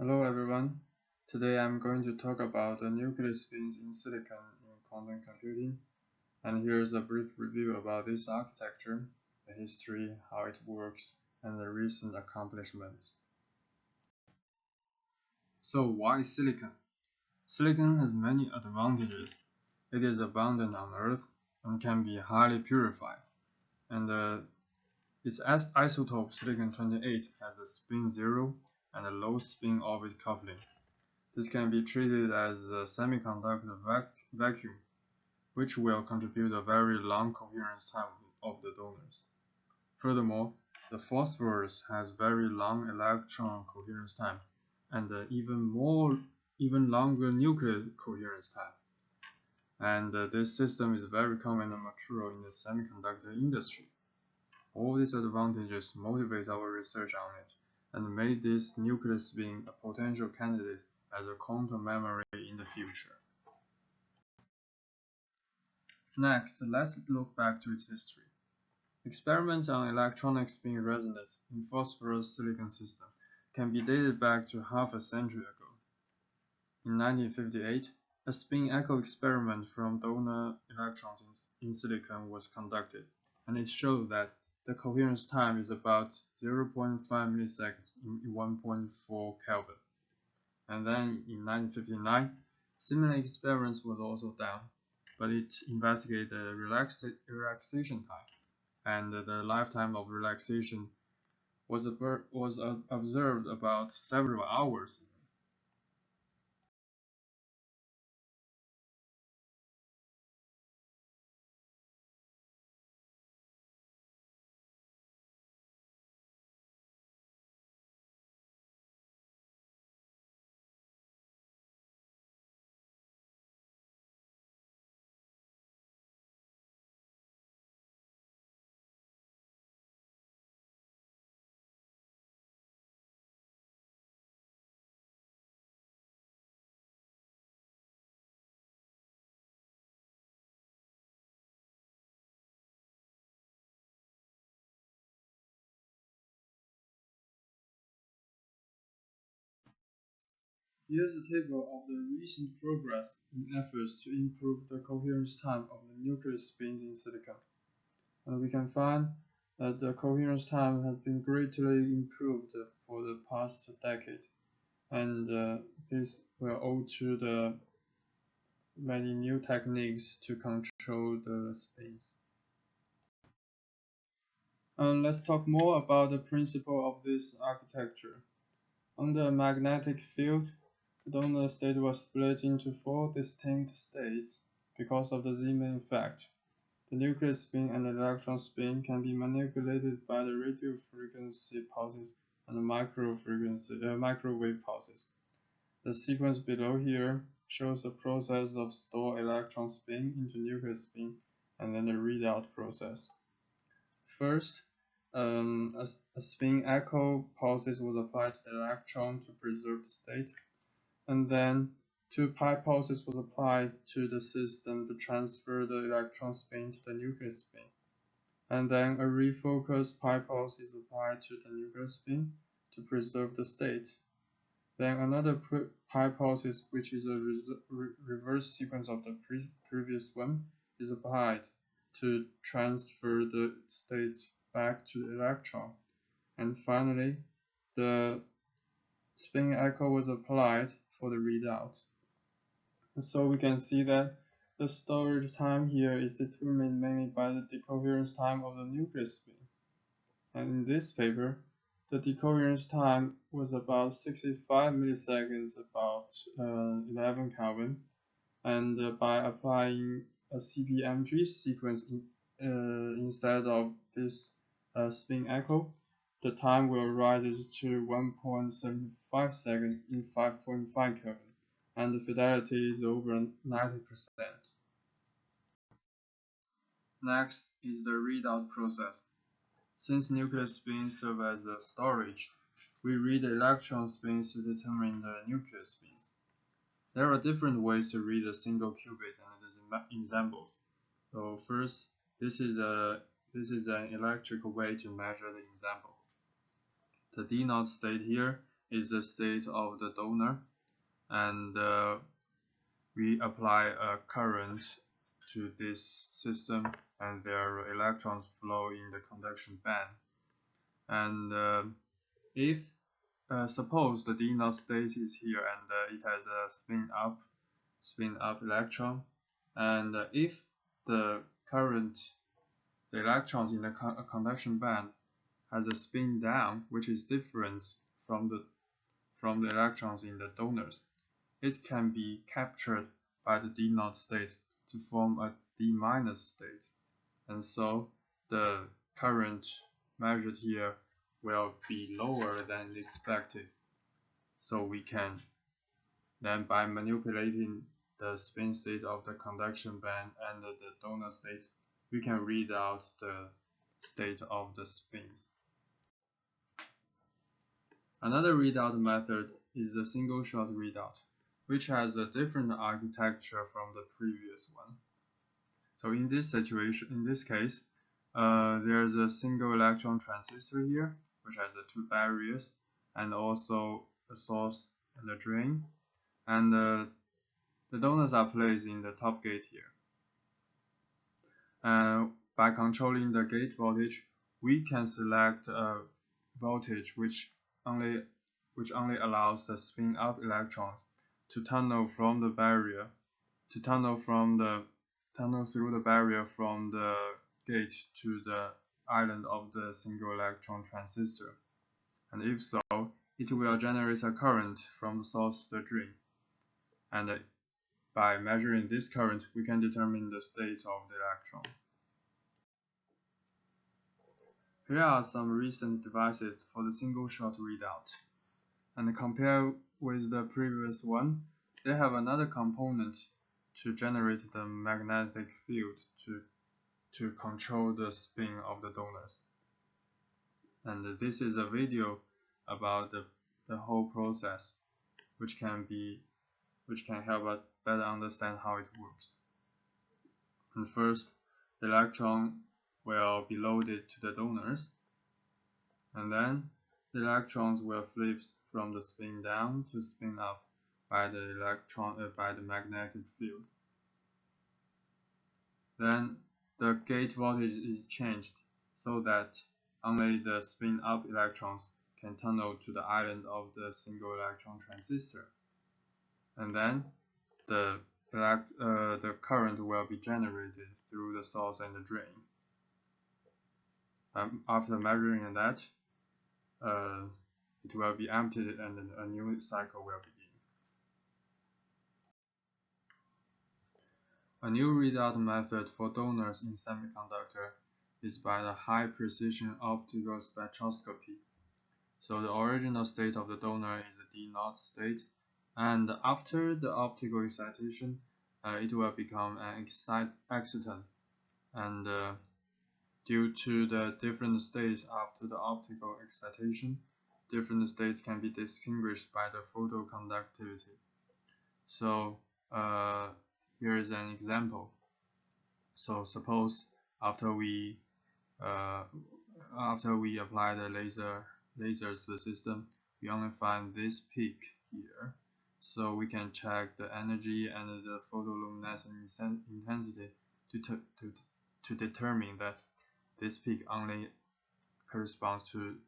Hello everyone. Today I'm going to talk about the nuclear spins in silicon in quantum computing, and here's a brief review about this architecture, the history, how it works, and the recent accomplishments. So why silicon? Silicon has many advantages. It is abundant on Earth and can be highly purified, and its isotope silicon-28 has a spin 0 and a low spin orbit coupling. This can be treated as a semiconductor vacuum, which will contribute a very long coherence time of the donors. Furthermore, the phosphorus has very long electron coherence time and even longer nuclear coherence time. And this system is very common and mature in the semiconductor industry. All these advantages motivate our research on it and made this nuclear spin a potential candidate as a quantum memory in the future. Next, let's look back to its history. Experiments on electronic spin resonance in phosphorus silicon system can be dated back to half a century ago. In 1958, a spin echo experiment from donor electrons in silicon was conducted, and it showed that the coherence time is about 0.5 milliseconds in 1.4 Kelvin. And then in 1959, similar experiments were also done, but it investigated the relaxation time, and the lifetime of relaxation was observed about several hours. Here's a table of the recent progress in efforts to improve the coherence time of the nuclear spins in silicon. And we can find that the coherence time has been greatly improved for the past decade, and this will owe to the many new techniques to control the spins. Let's talk more about the principle of this architecture. Under a magnetic field, the donor state was split into four distinct states because of the Zeeman effect. The nuclear spin and the electron spin can be manipulated by the radio frequency pulses and the microwave pulses. The sequence below here shows the process of store electron spin into nuclear spin and then the readout process. First, a spin echo pulses was applied to the electron to preserve the state, and then two pi pulses was applied to the system to transfer the electron spin to the nuclear spin, and then a refocused pi pulse is applied to the nuclear spin to preserve the state. Then another pi pulse, which is a reverse sequence of the previous one, is applied to transfer the state back to the electron. And finally, the spin echo was applied for the readout. And so we can see that the storage time here is determined mainly by the decoherence time of the nuclear spin. And in this paper, the decoherence time was about 65 milliseconds, about 11 Kelvin, and by applying a CPMG sequence instead of this spin echo, the time will rise to 1.75 seconds in 5.5 Kelvin, and the fidelity is over 90%. Next is the readout process. Since nuclear spins serve as a storage, we read the electron spins to determine the nuclear spins. There are different ways to read a single qubit and its examples. So first, this is an electrical way to measure the example. The D0 state here is the state of the donor, and we apply a current to this system, and their electrons flow in the conduction band. And if suppose the D0 state is here and it has a spin up electron, and if the electrons in the conduction band has a spin down, which is different from the electrons in the donors, it can be captured by the D0 state to form a D- state, and so the current measured here will be lower than expected. So we can then, by manipulating the spin state of the conduction band and the donor state, we can read out the state of the spins. Another readout method is the single shot readout, which has a different architecture from the previous one. So in this case, there's a single electron transistor here, which has two barriers and also a source and a drain, and the donors are placed in the top gate here. By controlling the gate voltage, we can select a voltage which only allows the spin up electrons to tunnel from the barrier, tunnel through the barrier from the gate to the island of the single electron transistor. And if so, it will generate a current from the source to the drain. And by measuring this current, we can determine the state of the electrons. Here are some recent devices for the single shot readout. And compared with the previous one, they have another component to generate the magnetic field to control the spin of the donors. And this is a video about the whole process, which can help us better understand how it works. And first, the electron will be loaded to the donors, and then the electrons will flip from the spin down to spin up by the magnetic field. Then the gate voltage is changed so that only the spin up electrons can tunnel to the island of the single electron transistor, and then the current will be generated through the source and the drain. After measuring that, it will be emptied and a new cycle will begin. A new readout method for donors in semiconductor is by the high precision optical spectroscopy. So the original state of the donor is a D0 state, and after the optical excitation, it will become an exciton, and due to the different states after the optical excitation, different states can be distinguished by the photoconductivity. So here is an example. So suppose after we apply the lasers to the system, we only find this peak here. So we can check the energy and the photoluminescence intensity to determine that this peak only corresponds to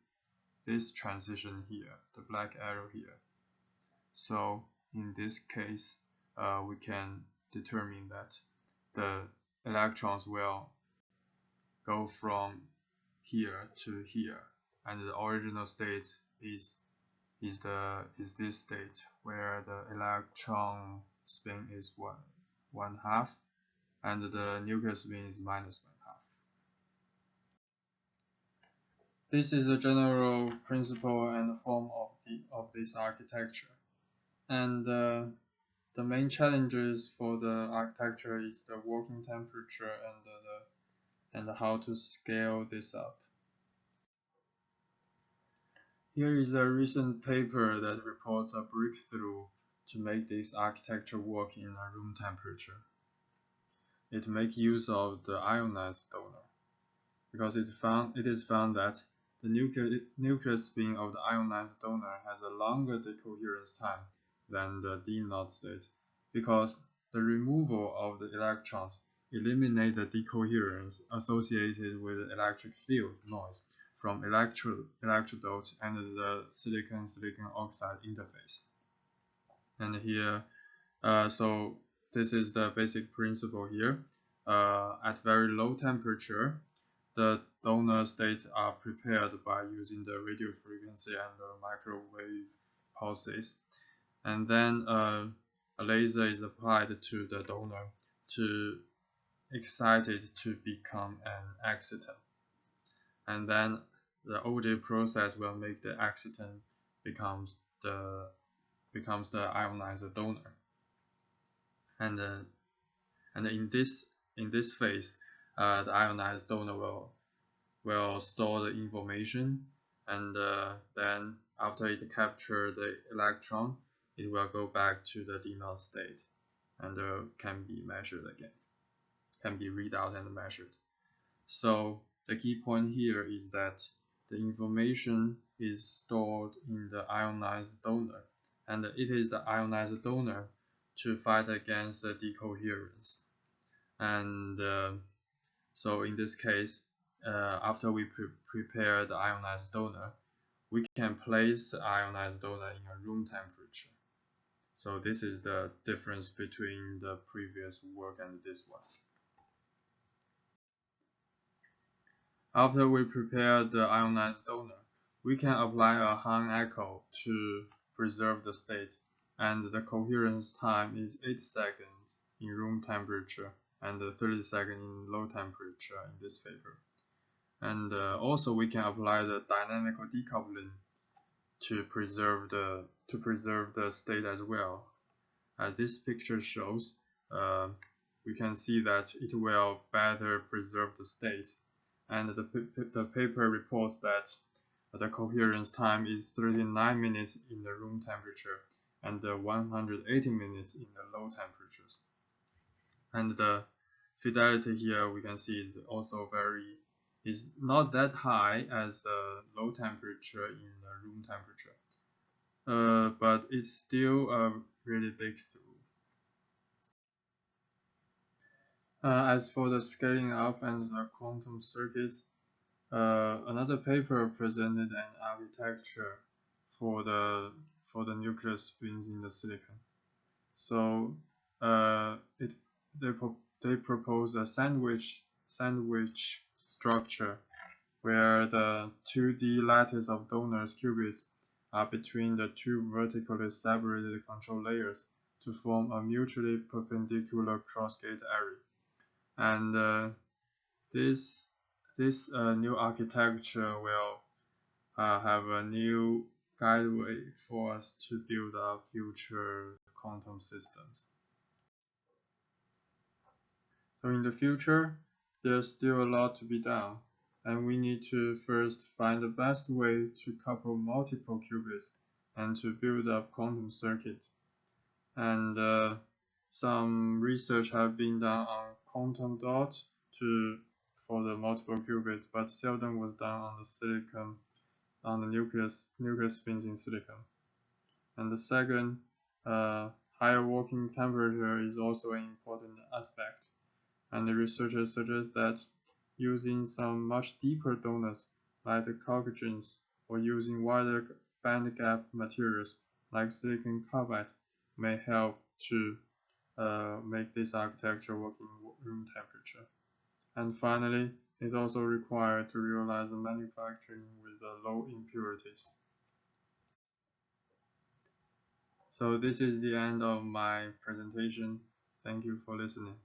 this transition here, the black arrow here. So in this case, we can determine that the electrons will go from here to here, and the original state is this state where the electron spin is one half and the nuclear spin is minus 1/2. This is a general principle and form of this architecture, and the main challenges for the architecture is the working temperature and how to scale this up. Here is a recent paper that reports a breakthrough to make this architecture work in a room temperature. It makes use of the ionized donor, because it is found that the nuclear spin of the ionized donor has a longer decoherence time than the D0 state, because the removal of the electrons eliminate the decoherence associated with the electric field noise from electrode and the silicon-silicon oxide interface. And here, so this is the basic principle here. At very low temperature, the donor states are prepared by using the radio frequency and the microwave pulses. And then a laser is applied to the donor to excite it to become an excitant. And then the OJ process will make the excitant becomes the ionized donor. And in this phase, the ionized donor will store the information, and then after it captures the electron, it will go back to the D0 state, and can be measured again, can be read out and measured. So the key point here is that the information is stored in the ionized donor, and it is the ionized donor to fight against the decoherence. And so in this case, after we prepare the ionized donor, we can place the ionized donor in a room temperature. So this is the difference between the previous work and this one. After we prepare the ionized donor, we can apply a Hahn echo to preserve the state, and the coherence time is 8 seconds in room temperature and 30 seconds in low temperature in this paper. And also we can apply the dynamical decoupling to preserve the state as well. As this picture shows, we can see that it will better preserve the state. And the paper reports that the coherence time is 39 minutes in the room temperature and 180 minutes in the low temperatures. And the fidelity here we can see is also is not that high as the low temperature in the room temperature, but it's still a really big through. As for the scaling up and the quantum circuits, another paper presented an architecture for the nuclear spins in the silicon. So they propose a sandwich structure where the 2D lattice of donors qubits are between the two vertically separated control layers to form a mutually perpendicular cross-gate array. And this new architecture will have a new guideway for us to build our future quantum systems. So in the future, there's still a lot to be done, and we need to first find the best way to couple multiple qubits and to build up quantum circuits. And some research have been done on quantum dots for the multiple qubits, but seldom was done on the silicon, on the nuclear spins in silicon. And the second, higher working temperature is also an important aspect. And the researchers suggest that using some much deeper donors like the chalcogens or using wider bandgap materials like silicon carbide may help to make this architecture work in room temperature. And finally, it's also required to realize the manufacturing with low impurities. So this is the end of my presentation. Thank you for listening.